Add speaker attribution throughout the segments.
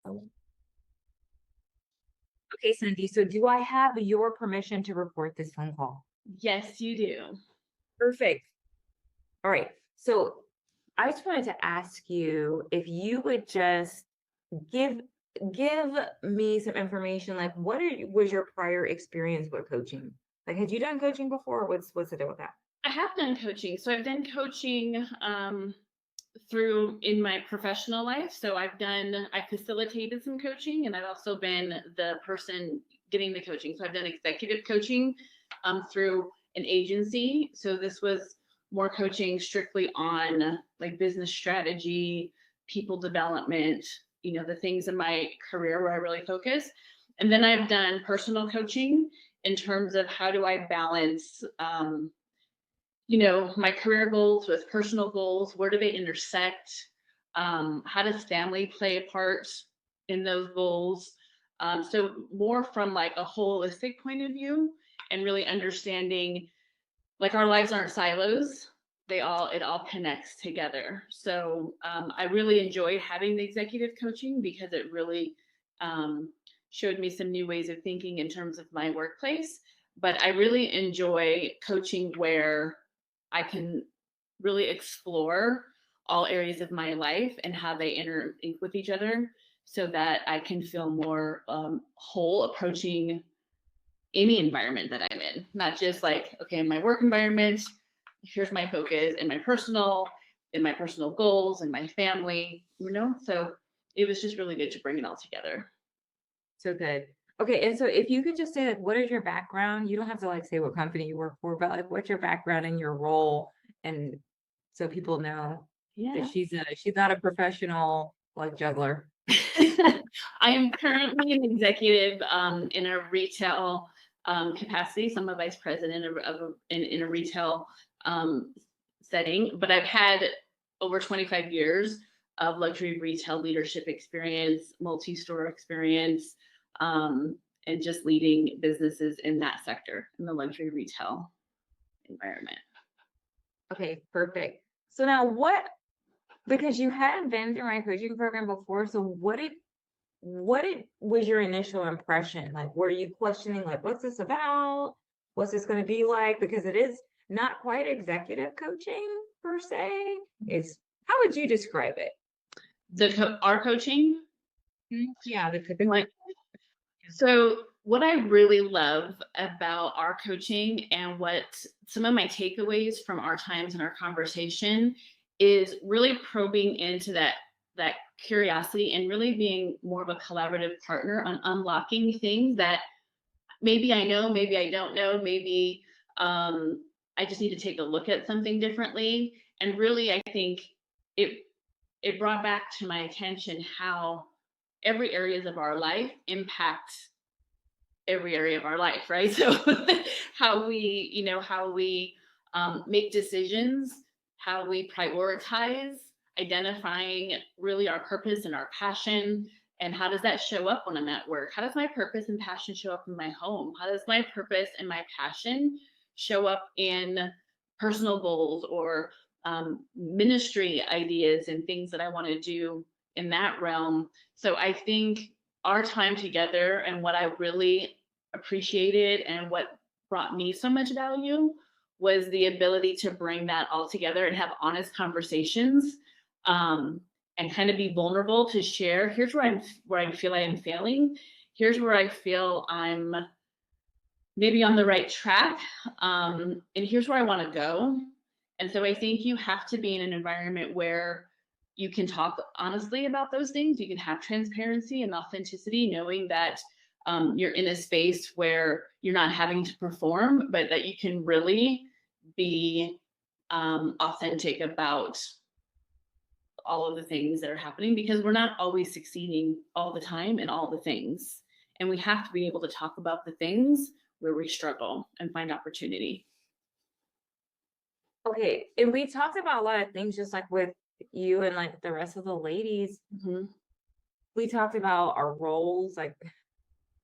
Speaker 1: Oh, okay, Cindy. So do I have your permission to record this phone call?
Speaker 2: Yes, you do.
Speaker 1: Perfect. All right. So I just wanted to ask you if you would just give give me some information, like was your prior experience with coaching? Like, had you done coaching before? What's the deal with that?
Speaker 2: I have done coaching. So I've done coaching through in my professional life. So I facilitated some coaching and I've also been the person getting the coaching. So I've done executive coaching through an agency. So this was more coaching strictly on like business strategy, people development, the things in my career where I really focus. And then I've done personal coaching in terms of how do I balance my career goals with personal goals. Where do they intersect? How does family play a part in those goals? So more from like a holistic point of view and really understanding like our lives aren't silos. It all connects together. So I really enjoyed having the executive coaching because it really um, showed me some new ways of thinking in terms of my workplace. But I really enjoy coaching where I can really explore all areas of my life and how they interlink with each other so that I can feel more whole approaching any environment that I'm in, not just like, okay, in my work environment, here's my focus in my personal goals and my family. So it was just really good to bring it all together.
Speaker 1: So good. Okay, and so if you could just say, like, what is your background? You don't have to like say what company you work for, but like what's your background and your role, and so people know that
Speaker 2: Yeah.
Speaker 1: she's not a professional like juggler.
Speaker 2: I am currently an executive in a retail capacity. So I'm a vice president in a retail um, setting, but I've had over 25 years of luxury retail leadership experience, multi-store experience, and just leading businesses in that sector, in the luxury retail environment.
Speaker 1: Okay, perfect. So now because you hadn't been through my coaching program before, so what was your initial impression? Like, were you questioning, like, what's this about? What's this going to be like? Because it is not quite executive coaching per se. It's How would you describe it?
Speaker 2: Our coaching,
Speaker 1: Yeah, the
Speaker 2: like, so what I really love about our coaching and what some of my takeaways from our times in our conversation is really probing into that curiosity and really being more of a collaborative partner on unlocking things that maybe I know, maybe I don't know, maybe I just need to take a look at something differently. And really, I think it it brought back to my attention how every areas of our life impact every area of our life, right? So how we make decisions, how we prioritize, identifying really our purpose and our passion, and how does that show up when I'm at work? How does my purpose and passion show up in my home? How does my purpose and my passion show up in personal goals or ministry ideas and things that I want to do in that realm? So I think our time together and what I really appreciated and what brought me so much value was the ability to bring that all together and have honest conversations and kind of be vulnerable to share. Here's where I feel I am failing. Here's where I feel I'm maybe on the right track. And here's where I want to go. And so I think you have to be in an environment where you can talk honestly about those things. You can have transparency and authenticity, knowing that you're in a space where you're not having to perform, but that you can really be authentic about all of the things that are happening because we're not always succeeding all the time in all the things. And we have to be able to talk about the things where we struggle and find opportunity.
Speaker 1: Okay, and we talked about a lot of things just like with you and like the rest of the ladies.
Speaker 2: Mhm.
Speaker 1: We talked about our roles, like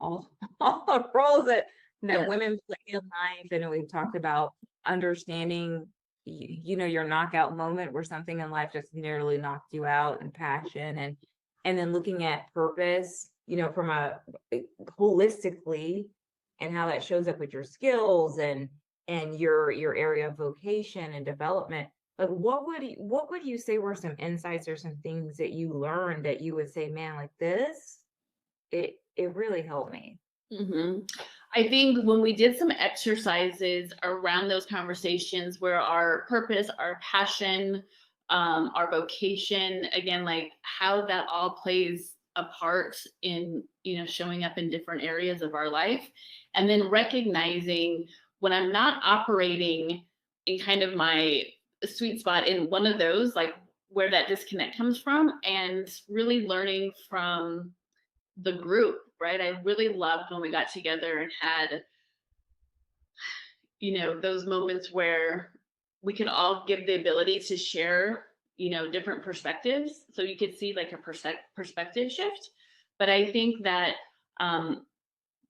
Speaker 1: all all the roles that
Speaker 2: Yes.
Speaker 1: women play in life, and we talked about understanding your knockout moment where something in life just nearly knocked you out, and passion, and then looking at purpose, from holistically, and how that shows up with your skills and your area of vocation and development. Like, what would you say were some insights or some things that you learned that you would say, man, like this, it really helped me.
Speaker 2: hmm I think when we did some exercises around those conversations where our purpose, our passion, our vocation, again, like how that all plays a part in, showing up in different areas of our life, and then recognizing when I'm not operating in kind of my sweet spot in one of those, like where that disconnect comes from, and really learning from the group, right? I really loved when we got together and had, those moments where we could all give the ability to share, different perspectives. So you could see like a perspective shift. But I think that um,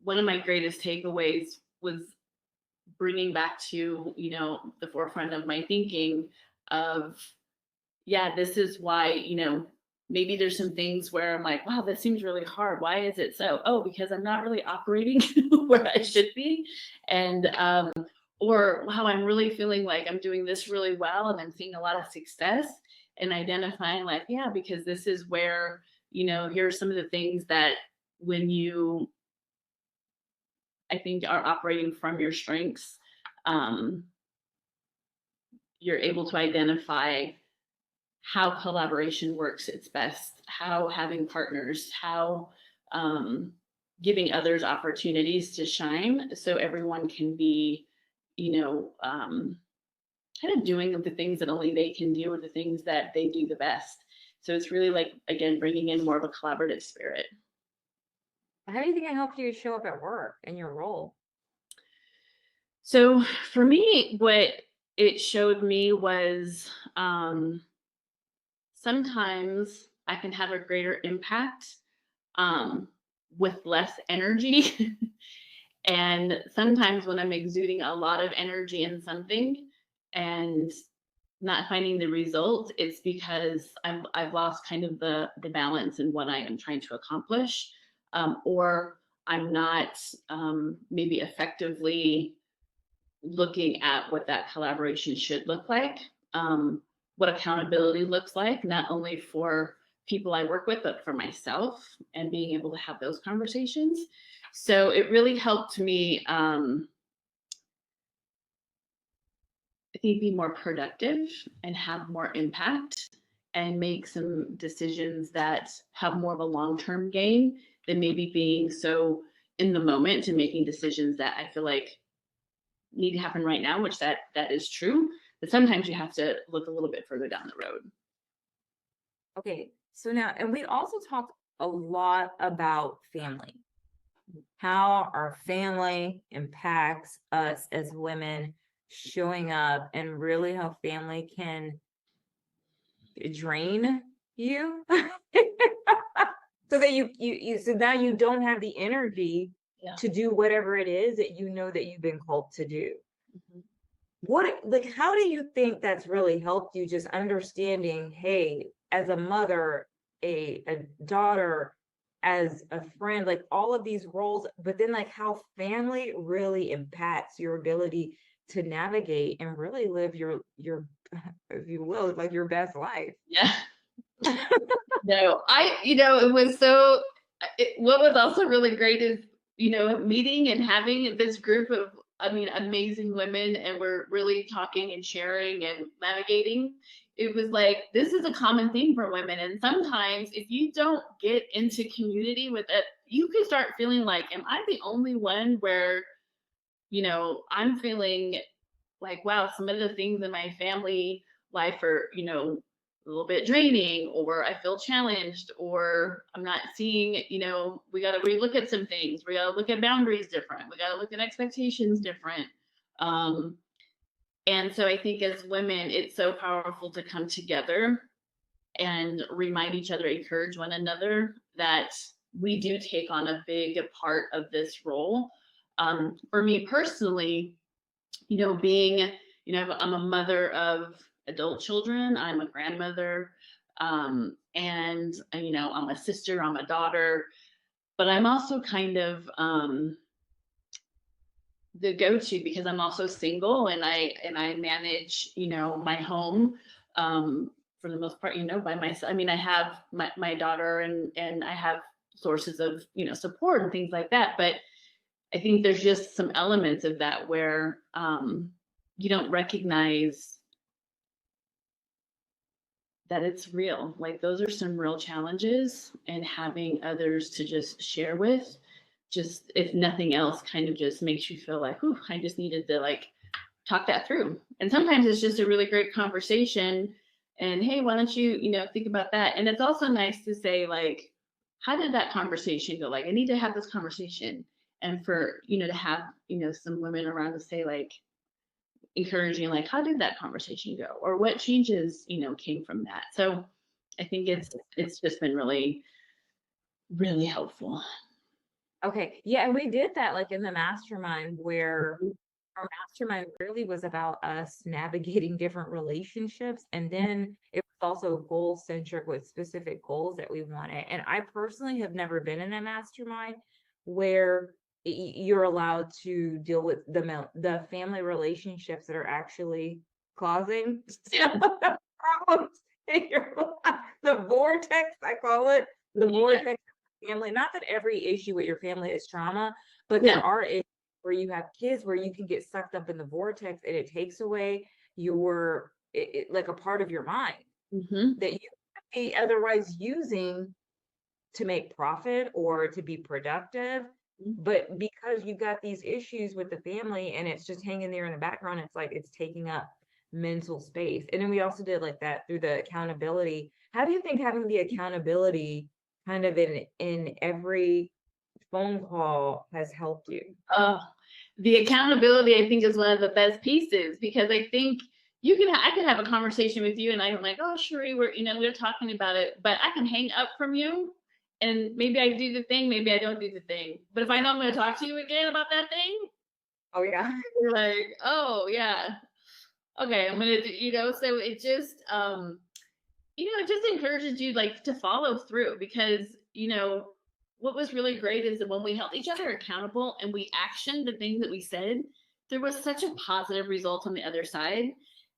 Speaker 2: one of my greatest takeaways was bringing back to, the forefront of my thinking of, yeah, this is why, maybe there's some things where I'm like, wow, this seems really hard. Why is it so? Oh, because I'm not really operating where I should be. And, or wow, I'm really feeling like I'm doing this really well and I'm seeing a lot of success, and identifying like, yeah, because this is where, here's some of the things that when you, I think, are operating from your strengths, um, you're able to identify how collaboration works its best, how having partners, how um, giving others opportunities to shine so everyone can be, kind of doing the things that only they can do or the things that they do the best. So it's really like, again, bringing in more of a collaborative spirit.
Speaker 1: How do you think it helped you show up at work in your role?
Speaker 2: So for me, what it showed me was sometimes I can have a greater impact um, with less energy. And sometimes when I'm exuding a lot of energy in something and not finding the result, it's because I've lost kind of the balance in what I am trying to accomplish, or I'm not maybe effectively looking at what that collaboration should look like, what accountability looks like, not only for people I work with, but for myself, and being able to have those conversations. So it really helped me, I think, be more productive and have more impact and make some decisions that have more of a long term gain than maybe being so in the moment and making decisions that I feel like need to happen right now, which that is true. But sometimes you have to look a little bit further down the road.
Speaker 1: Okay, so now, and we also talked a lot about family, how our family impacts us as women showing up, and really how family can drain you. So that so now you don't have the energy
Speaker 2: Yeah.
Speaker 1: to do whatever it is that you know that you've been called to do.
Speaker 2: Mhm.
Speaker 1: Like, how do you think that's really helped you, just understanding, hey, as a mother, a daughter, as a friend, like all of these roles, but then like how family really impacts your ability to navigate and really live your if you will, like your best life.
Speaker 2: Yeah. No, it was so, what was also really great is, meeting and having this group of, I mean, amazing women, and we're really talking and sharing and navigating. It was like, this is a common thing for women. And sometimes if you don't get into community with it, you can start feeling like, am I the only one where, I'm feeling like, wow, some of the things in my family life are, a little bit draining, or I feel challenged, or I'm not seeing, we got to relook at some things. We got to look at boundaries different. We got to look at expectations different. Um, and so I think as women, it's so powerful to come together and remind each other, encourage one another that we do take on a big part of this role. For me personally, being, I'm a mother of adult children, I'm a grandmother. and I'm a sister, I'm a daughter, but I'm also kind of the go-to because I'm also single, and I manage, my home for the most part, by myself. I mean, I have my daughter, and I have sources of, support and things like that. But I think there's just some elements of that where you don't recognize that it's real. Like, those are some real challenges, and having others to just share with, just if nothing else, kind of just makes you feel like, "Ooh, I just needed to like talk that through." And sometimes it's just a really great conversation. And hey, why don't you, think about that? And it's also nice to say, like, how did that conversation go? Like, I need to have this conversation. And for, to have, some women around to say, like, encouraging, like, how did that conversation go? Or what changes, came from that. So I think it's just been really, really helpful.
Speaker 1: Okay. Yeah, and we did that like in the mastermind where our mastermind really was about us navigating different relationships. And then it was also goal centric with specific goals that we wanted. And I personally have never been in a mastermind where you're allowed to deal with the family relationships that are actually causing some of the problems in your life. The vortex, I call it, the vortex family. Not that every issue with your family is trauma, but
Speaker 2: Yeah.
Speaker 1: there are issues where you have kids where you can get sucked up in the vortex and it takes away like a part of your mind
Speaker 2: Mm-hmm.
Speaker 1: that you could be otherwise using to make profit or to be productive. But because you got these issues with the family and it's just hanging there in the background, it's like it's taking up mental space. And then we also did like that through the accountability. How do you think having the accountability kind of in every phone call has helped you?
Speaker 2: Oh, the accountability, I think, is one of the best pieces, because I think I can have a conversation with you, and I'm like, oh, Sheree, we're talking about it, but I can hang up from you, and maybe I do the thing, maybe I don't do the thing. But if I know I'm going to talk to you again about that thing,
Speaker 1: Oh yeah.
Speaker 2: you're like, oh yeah, okay, I'm gonna do, so it just, it just encourages you, like, to follow through, because, what was really great is that when we held each other accountable and we actioned the things that we said, there was such a positive result on the other side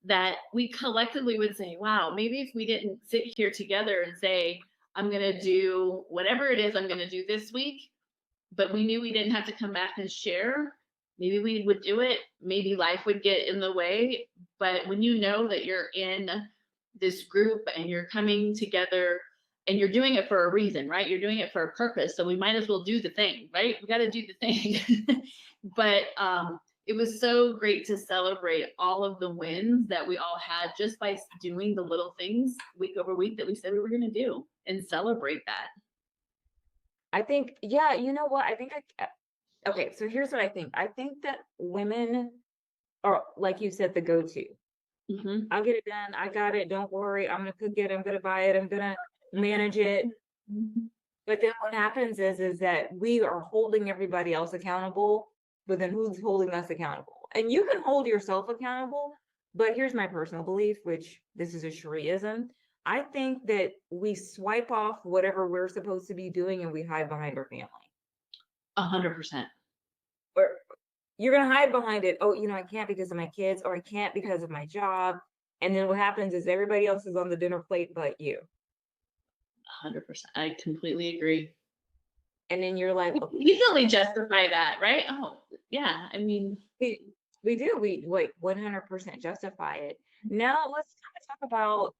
Speaker 2: that we collectively would say, wow, maybe if we didn't sit here together and say, I'm going to do whatever it is I'm going to do this week, but we knew we didn't have to come back and share, maybe we would do it. Maybe life would get in the way. But when you know that you're in this group and you're coming together and you're doing it for a reason, right? You're doing it for a purpose. So we might as well do the thing, right? We got to do the thing. But it was so great to celebrate all of the wins that we all had just by doing the little things week over week that we said we were going to do, and celebrate that.
Speaker 1: I think, yeah, you know what? I think okay, so here's what I think. I think that women are, like you said, the go-to.
Speaker 2: Mm-hmm.
Speaker 1: I'll get it done. I got it. Don't worry. I'm gonna cook it. I'm gonna buy it. I'm gonna manage it. But then what happens is that we are holding everybody else accountable, but then who's holding us accountable? And you can hold yourself accountable, but here's my personal belief, which this is a Shariaism. I think that we swipe off whatever we're supposed to be doing and we hide behind our family.
Speaker 2: 100%.
Speaker 1: Or you're gonna hide behind it. Oh, I can't because of my kids, or I can't because of my job. And then what happens is everybody else is on the dinner plate but you.
Speaker 2: 100%. I completely agree.
Speaker 1: And then you're like,
Speaker 2: We easily justify that, right? Oh, yeah. I mean,
Speaker 1: we do. We like 100% justify it. Now let's kind of talk about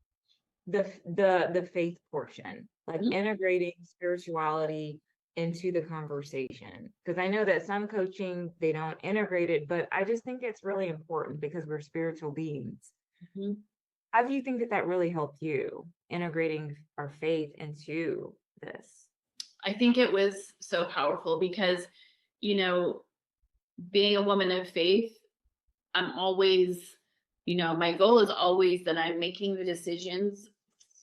Speaker 1: the faith portion, like
Speaker 2: mhm,
Speaker 1: integrating spirituality into the conversation. Because I know that some coaching they don't integrate it, but I just think it's really important because we're spiritual beings.
Speaker 2: mhm.
Speaker 1: How do you think that that really helped you integrating our faith into this?
Speaker 2: I think it was so powerful because, you know, being a woman of faith, I'm always, my goal is always that I'm making the decisions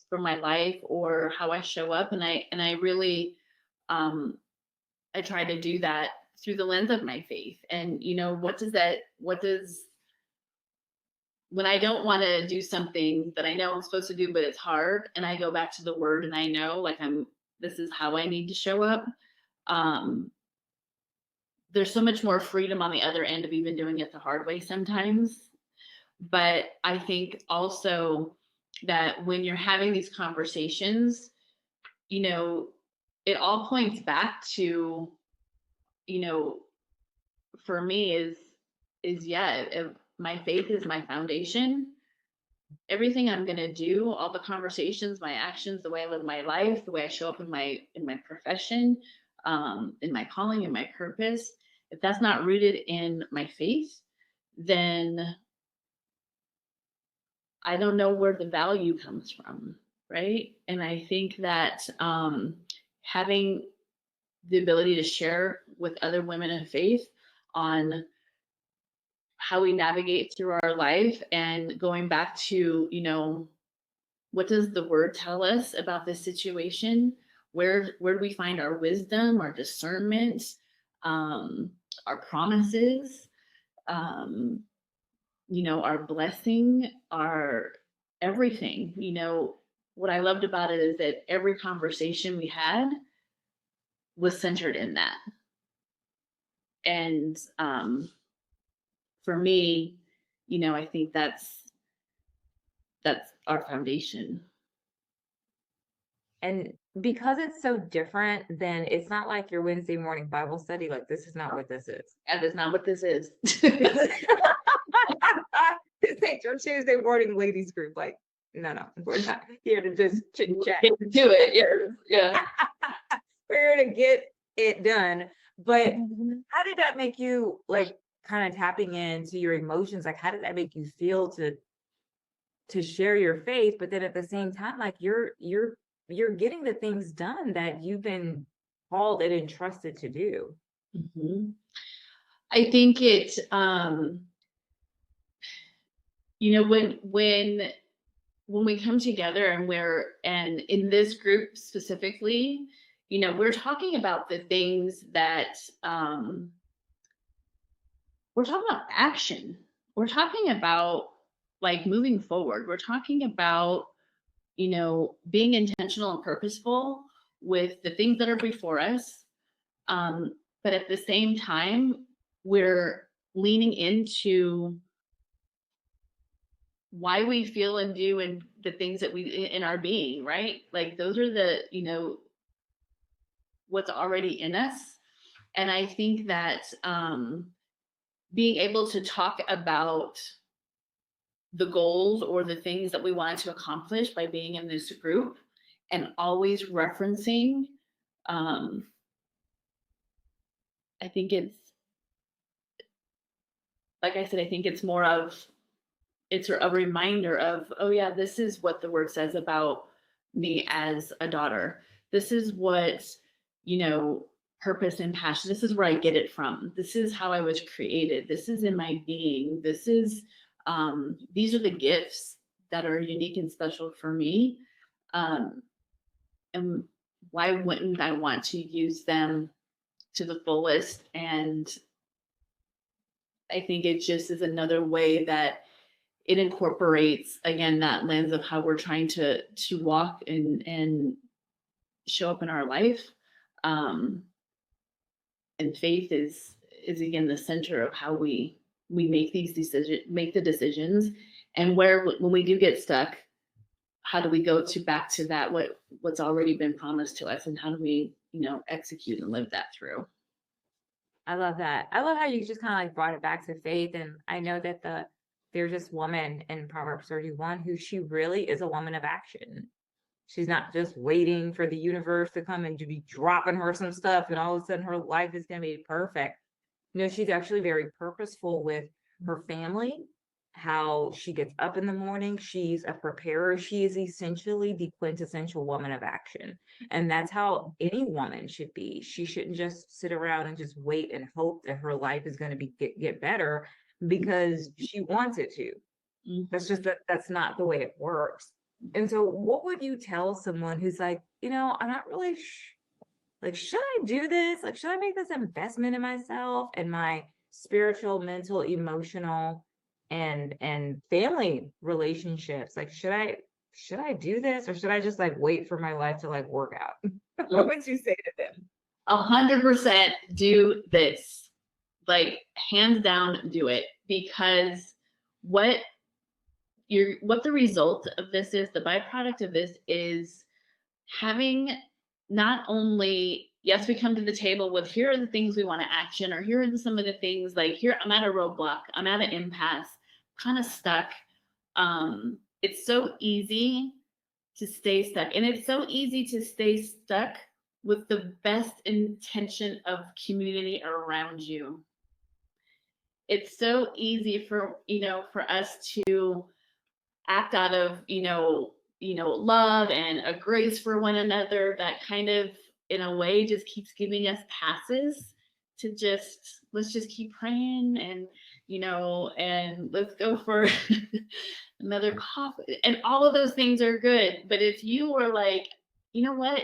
Speaker 2: for my life or how I show up. And I really, um, I try to do that through the lens of my faith. And, what does when I don't want to do something that I know I'm supposed to do, but it's hard, and I go back to the word and I know like this is how I need to show up. Um, there's so much more freedom on the other end of even doing it the hard way sometimes. But I think also that when you're having these conversations, you know, it all points back to, you know, for me is yeah, if my faith is my foundation. Everything I'm gonna do, all the conversations, my actions, the way I live my life, the way I show up in my profession, in my calling, in my purpose, if that's not rooted in my faith, then I don't know where the value comes from, right? And I think that having the ability to share with other women of faith on how we navigate through our life and going back to, what does the word tell us about this situation? Where do we find our wisdom, our discernment, um, our promises, um, our blessing, our everything? What I loved about it is that every conversation we had was centered in that. And for me, I think that's our foundation.
Speaker 1: And because it's so different, then it's not like your Wednesday morning Bible study. Like, this is not what this is.
Speaker 2: That is not what this is.
Speaker 1: This ain't your Tuesday morning ladies group. Like, no, we're not here to just chit chat.
Speaker 2: Do it. Yeah.
Speaker 1: We're here to get it done. But how did that make you, like, kind of tapping into your emotions? Like, how did that make you feel to share your faith, but then at the same time, like, you're getting the things done that you've been called and entrusted to do?
Speaker 2: Mm-hmm. I think it, when we come together and in this group specifically, we're talking about the things that, we're talking about action. We're talking about like moving forward. We're talking about, being intentional and purposeful with the things that are before us. But at the same time, we're leaning into why we feel and do and the things that we in our being, right? Like those are the, what's already in us. And I think that being able to talk about the goals or the things that we wanted to accomplish by being in this group and always referencing, I think it's, like I said, I think it's more of, it's a reminder of, oh yeah, this is what the word says about me as a daughter. This is what, purpose and passion, this is where I get it from. This is how I was created. This is in my being. This is, these are the gifts that are unique and special for me. And why wouldn't I want to use them to the fullest? And I think it just is another way that it incorporates again that lens of how we're trying to walk and show up in our life. And faith is again the center of how we make the decisions, and when we do get stuck, how do we go back to that what's already been promised to us, and how do we execute and live that through.
Speaker 1: I love that. I love how you just kind of like brought it back to faith. And I know that there's this woman in Proverbs 31 who she really is a woman of action. She's not just waiting for the universe to come and to be dropping her some stuff and all of a sudden her life is going to be perfect. She's actually very purposeful with her family, how she gets up in the morning. She's a preparer. She is essentially the quintessential woman of action. And that's how any woman should be. She shouldn't just sit around and just wait and hope that her life is going to get better because she wants it to. That's just that's not the way it works. And so what would you tell someone who's like, I'm not really like, should I do this? Like, should I make this investment in myself and my spiritual, mental, emotional and family relationships. Like, should I do this, or should I just like wait for my life to like work out? What would you say to them?
Speaker 2: 100% do this. Like, hands down, do it, because what what the result of this is, the byproduct of this is having not only, yes, we come to the table with, here are the things we want to action, or here are some of the things, like, here, I'm at a roadblock, I'm at an impasse, kind of stuck. It's so easy to stay stuck, and it's so easy to stay stuck with the best intention of community around you. It's so easy for, for us to act out of, love and a grace for one another, that kind of, in a way, just keeps giving us passes to just, let's just keep praying, and and let's go for another coffee, and all of those things are good. But if you were like, you know what,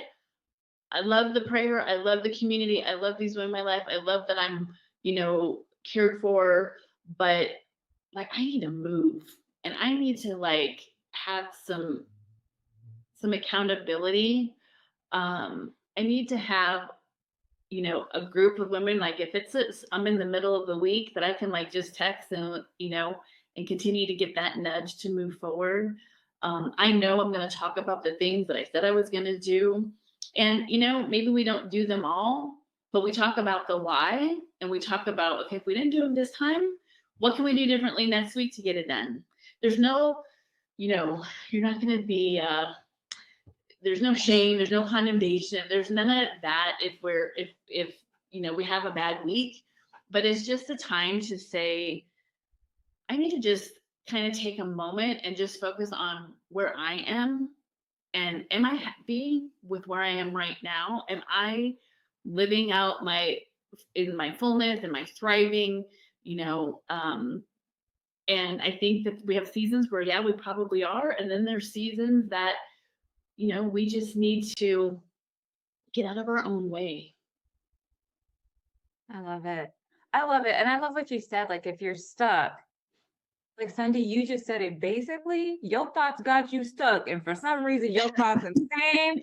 Speaker 2: I love the prayer, I love the community, I love these women in my life, I love that I'm, cared for, but like, I need to move, and I need to, like, have some accountability. I need to have, a group of women, like, if I'm in the middle of the week, that I can, like, just text, and and continue to get that nudge to move forward. I know I'm going to talk about the things that I said I was going to do, and maybe we don't do them all, but we talk about the why, and we talk about, okay, if we didn't do them this time, what can we do differently next week to get it done? There's no, you're not going to be there's no shame, there's no condemnation, there's none of that if we have a bad week. But it's just a time to say, I need to just kind of take a moment and just focus on where I am, and am I happy with where I am right now? Am I living out in my fullness and my thriving? And I think that we have seasons where, yeah, we probably are, and then there's seasons that we just need to get out of our own way.
Speaker 1: I love it. I love it. And I love what you said. Like, if you're stuck, like Cindy, you just said it. Basically, your thoughts got you stuck. And for some reason, your thoughts and same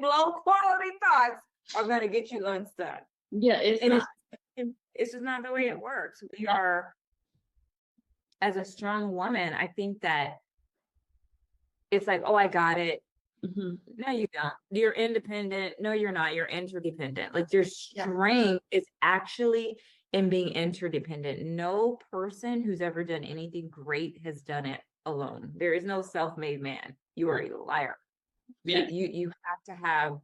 Speaker 1: low quality thoughts are going to get you unstuck.
Speaker 2: Yeah,
Speaker 1: it's just not the way it works. We are, as a strong woman, I think that it's like, oh, I got it.
Speaker 2: Mm-hmm.
Speaker 1: No, you don't. You're independent. No, you're not. You're interdependent. Like, your strength is actually in being interdependent. No person who's ever done anything great has done it alone. There is no self-made man. You are a liar.
Speaker 2: Yeah.
Speaker 1: You have to have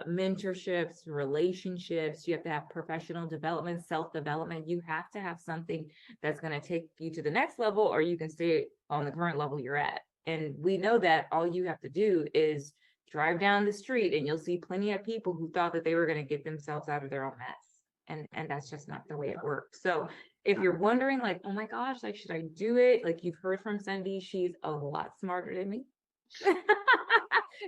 Speaker 1: mentorships, relationships. You have to have professional development, self-development. You have to have something that's going to take you to the next level, or you can stay on the current level you're at. And we know that all you have to do is drive down the street, and you'll see plenty of people who thought that they were going to get themselves out of their own mess. And that's just not the way it works. So if you're wondering, like, oh my gosh, like, should I do it? Like, you've heard from Cindy, she's a lot smarter than me.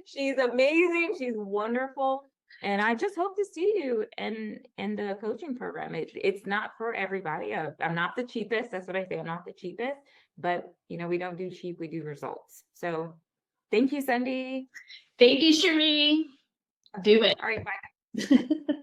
Speaker 1: She's amazing. She's wonderful. And I just hope to see you in the coaching program. It's not for everybody. I'm not the cheapest. That's what I say. I'm not the cheapest, but we don't do cheap. We do results. So thank you, Cindy.
Speaker 2: Thank you, Cherie. Do it.
Speaker 1: All right. Bye.